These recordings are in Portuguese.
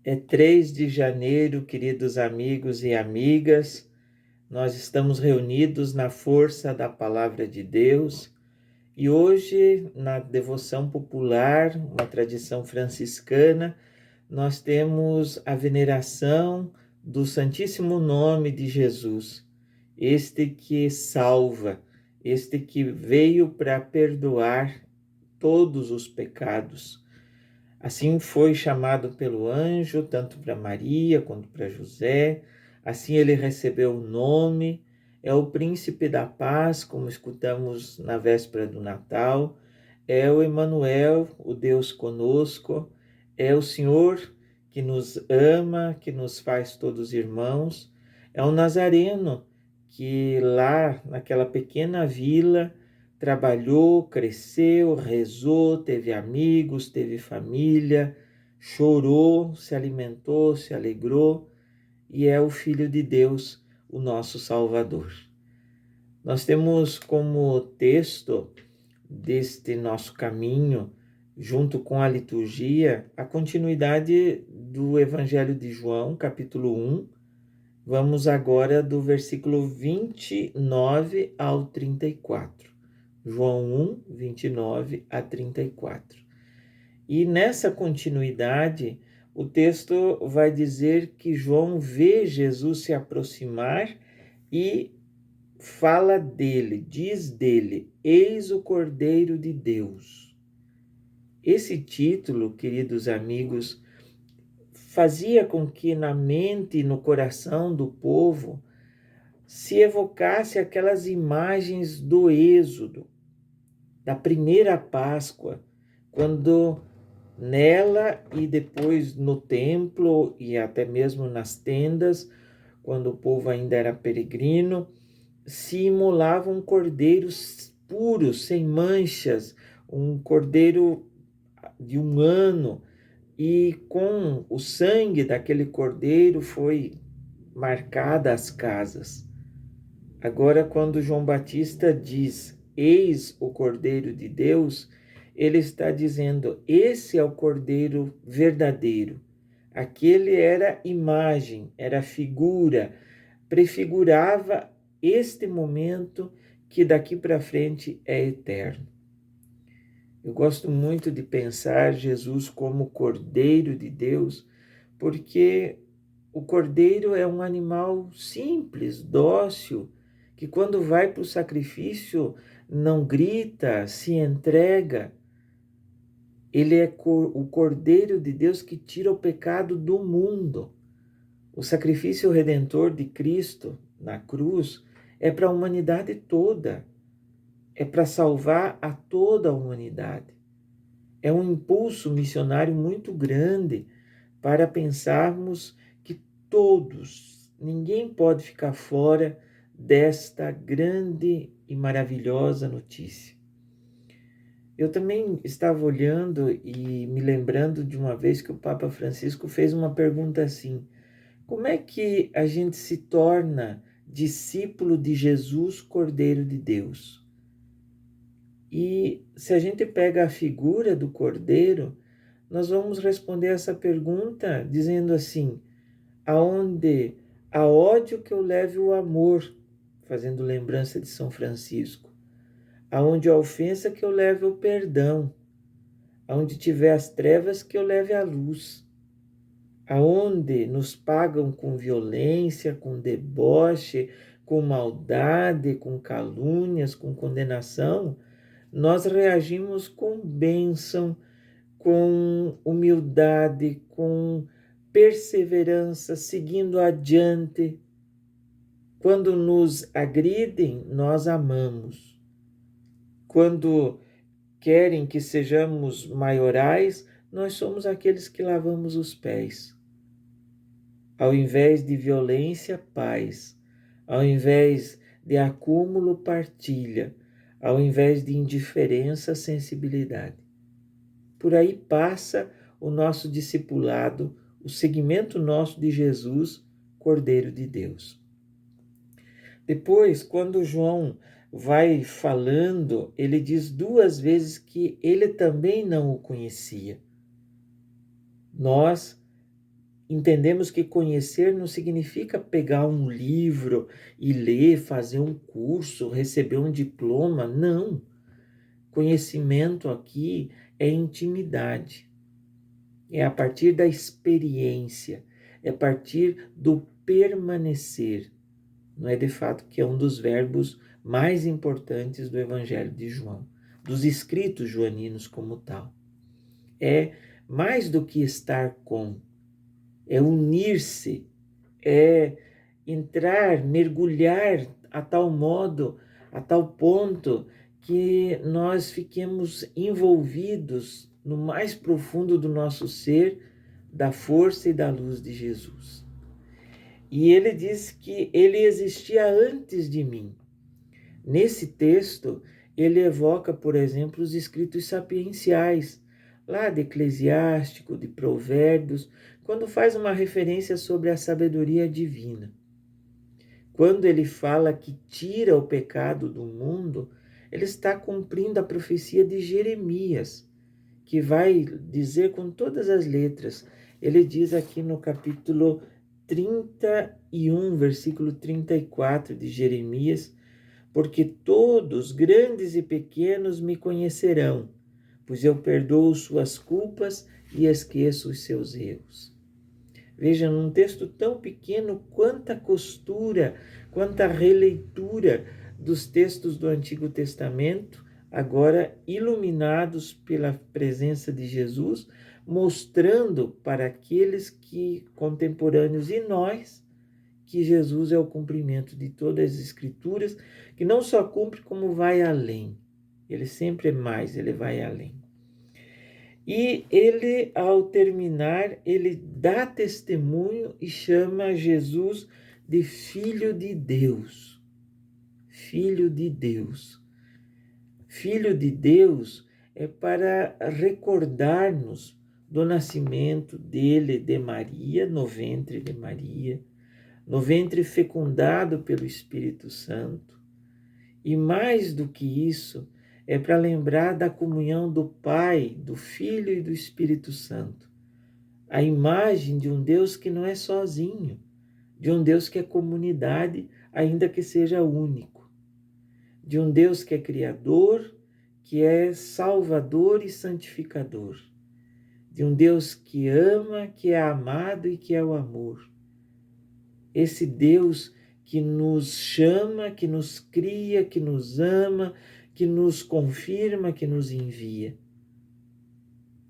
É 3 de janeiro, queridos amigos e amigas. Nós estamos reunidos na força da Palavra de Deus e hoje, na devoção popular, uma tradição franciscana, nós temos a veneração do Santíssimo Nome de Jesus, este que salva, este que veio para perdoar todos os pecados. Assim foi chamado pelo anjo, tanto para Maria quanto para José. Assim ele recebeu o nome, é o príncipe da paz, como escutamos na véspera do Natal. É o Emanuel, o Deus conosco. É o Senhor que nos ama, que nos faz todos irmãos. É o Nazareno, que lá naquela pequena vila trabalhou, cresceu, rezou, teve amigos, teve família, chorou, se alimentou, se alegrou e é o Filho de Deus, o nosso Salvador. Nós temos como texto deste nosso caminho, junto com a liturgia, a continuidade do Evangelho de João, capítulo 1. Vamos agora do versículo 29 ao 34. João 1, 29 a 34. E nessa continuidade, o texto vai dizer que João vê Jesus se aproximar e fala dele, diz dele: Eis o Cordeiro de Deus. Esse título, queridos amigos, fazia com que na mente e no coração do povo se evocasse aquelas imagens do Êxodo, da primeira Páscoa, quando nela e depois no templo e até mesmo nas tendas, quando o povo ainda era peregrino, se imolava um cordeiro puro, sem manchas, um cordeiro de um ano, e com o sangue daquele cordeiro foi marcada as casas. Agora, quando João Batista diz: Eis o Cordeiro de Deus, ele está dizendo: esse é o Cordeiro verdadeiro. Aquele era imagem, era figura, prefigurava este momento que daqui para frente é eterno. Eu gosto muito de pensar Jesus como Cordeiro de Deus, porque o cordeiro é um animal simples, dócil, que quando vai para o sacrifício não grita, se entrega. Ele é o Cordeiro de Deus que tira o pecado do mundo. O sacrifício redentor de Cristo na cruz é para a humanidade toda, é para salvar a toda a humanidade. É um impulso missionário muito grande para pensarmos que todos, ninguém pode ficar fora desta grande e maravilhosa notícia. Eu também estava olhando e me lembrando de uma vez que o Papa Francisco fez uma pergunta assim: como é que a gente se torna discípulo de Jesus, Cordeiro de Deus? E se a gente pega a figura do Cordeiro, nós vamos responder essa pergunta dizendo assim: aonde há ódio que eu leve o amor, fazendo lembrança de São Francisco. Aonde há ofensa que eu leve o perdão. Aonde tiver as trevas que eu leve a luz. Aonde nos pagam com violência, com deboche, com maldade, com calúnias, com condenação, nós reagimos com bênção, com humildade, com perseverança, seguindo adiante. Quando nos agridem, nós amamos. Quando querem que sejamos maiorais, nós somos aqueles que lavamos os pés. Ao invés de violência, paz. Ao invés de acúmulo, partilha. Ao invés de indiferença, sensibilidade. Por aí passa o nosso discipulado, o seguimento nosso de Jesus, Cordeiro de Deus. Depois, quando João vai falando, ele diz 2 vezes que ele também não o conhecia. Nós entendemos que conhecer não significa pegar um livro e ler, fazer um curso, receber um diploma. Não. Conhecimento aqui é intimidade. É a partir da experiência, é a partir do permanecer. Não é de fato que é um dos verbos mais importantes do Evangelho de João, dos escritos joaninos como tal. É mais do que estar com, é unir-se, é entrar, mergulhar a tal modo, a tal ponto que nós fiquemos envolvidos no mais profundo do nosso ser, da força e da luz de Jesus. E ele diz que ele existia antes de mim. Nesse texto, ele evoca, por exemplo, os escritos sapienciais, lá de Eclesiástico, de Provérbios, quando faz uma referência sobre a sabedoria divina. Quando ele fala que tira o pecado do mundo, ele está cumprindo a profecia de Jeremias, que vai dizer com todas as letras. Ele diz aqui no capítulo 31, versículo 34 de Jeremias: porque todos, grandes e pequenos, me conhecerão, pois eu perdoo suas culpas e esqueço os seus erros. Veja, num texto tão pequeno, quanta costura, quanta releitura dos textos do Antigo Testamento, agora iluminados pela presença de Jesus, mostrando para aqueles que contemporâneos e nós, que Jesus é o cumprimento de todas as Escrituras, que não só cumpre, como vai além. Ele sempre é mais, ele vai além. E ele, ao terminar, ele dá testemunho e chama Jesus de Filho de Deus. Filho de Deus. Filho de Deus é para recordar-nos do nascimento dele, de Maria, no ventre de Maria, no ventre fecundado pelo Espírito Santo. E mais do que isso, é para lembrar da comunhão do Pai, do Filho e do Espírito Santo. A imagem de um Deus que não é sozinho, de um Deus que é comunidade, ainda que seja único. De um Deus que é criador, que é salvador e santificador. De um Deus que ama, que é amado e que é o amor. Esse Deus que nos chama, que nos cria, que nos ama, que nos confirma, que nos envia.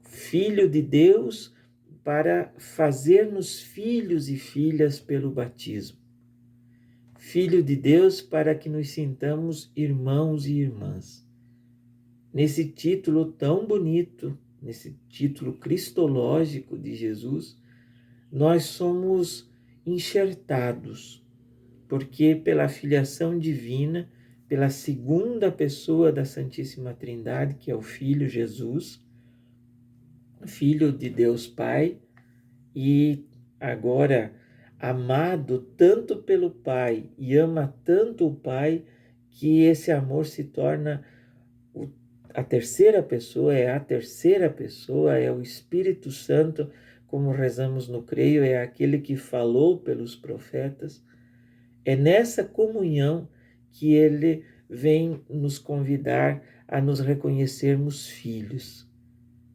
Filho de Deus para fazer-nos filhos e filhas pelo batismo. Filho de Deus para que nos sintamos irmãos e irmãs. Nesse título tão bonito, nesse título cristológico de Jesus, nós somos enxertados, porque pela filiação divina, pela segunda pessoa da Santíssima Trindade, que é o Filho Jesus, Filho de Deus Pai, e agora amado tanto pelo Pai e ama tanto o Pai, que esse amor se torna a terceira pessoa, é o Espírito Santo, como rezamos no Creio, é aquele que falou pelos profetas. É nessa comunhão que ele vem nos convidar a nos reconhecermos filhos.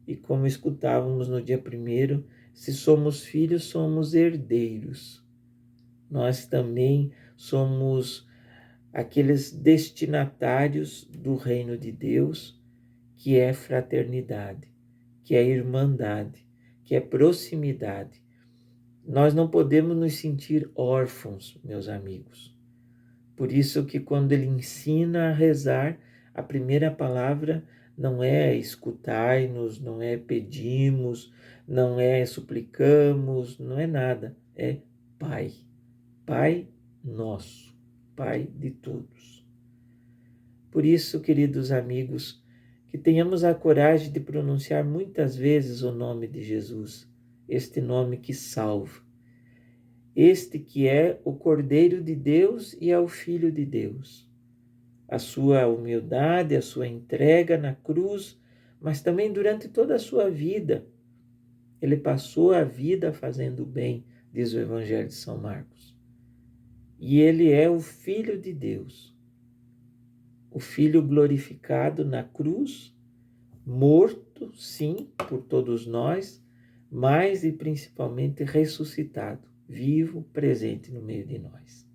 E como escutávamos no dia 1º, se somos filhos, somos herdeiros. Nós também somos aqueles destinatários do reino de Deus, que é fraternidade, que é irmandade, que é proximidade. Nós não podemos nos sentir órfãos, meus amigos. Por isso que quando ele ensina a rezar, a primeira palavra não é escutai-nos, não é pedimos, não é suplicamos, não é nada. É Pai. Pai nosso, Pai de todos. Por isso, queridos amigos, que tenhamos a coragem de pronunciar muitas vezes o nome de Jesus, este nome que salva. Este que é o Cordeiro de Deus e é o Filho de Deus. A sua humildade, a sua entrega na cruz, mas também durante toda a sua vida. ele passou a vida fazendo o bem, diz o Evangelho de São Marcos. E ele é o Filho de Deus, o Filho glorificado na cruz, morto, sim, por todos nós, mas e principalmente ressuscitado, vivo, presente no meio de nós.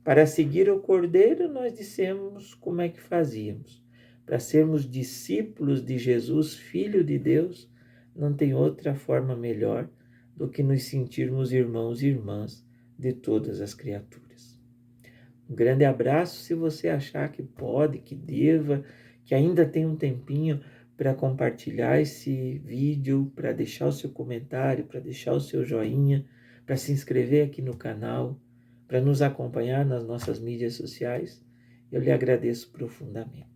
Para seguir o Cordeiro, nós dissemos como é que fazíamos. Para sermos discípulos de Jesus, Filho de Deus, não tem outra forma melhor do que nos sentirmos irmãos e irmãs de todas as criaturas. Um grande abraço. Se você achar que pode, que deva, que ainda tem um tempinho para compartilhar esse vídeo, para deixar o seu comentário, para deixar o seu joinha, para se inscrever aqui no canal, para nos acompanhar nas nossas mídias sociais, eu lhe agradeço profundamente.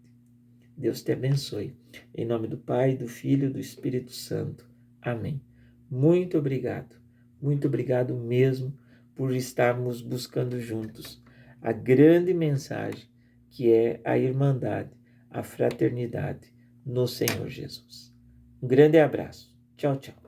Deus te abençoe. Em nome do Pai, do Filho e do Espírito Santo. Amém. Muito obrigado mesmo por estarmos buscando juntos a grande mensagem que é a irmandade, a fraternidade no Senhor Jesus. Um grande abraço. Tchau, tchau.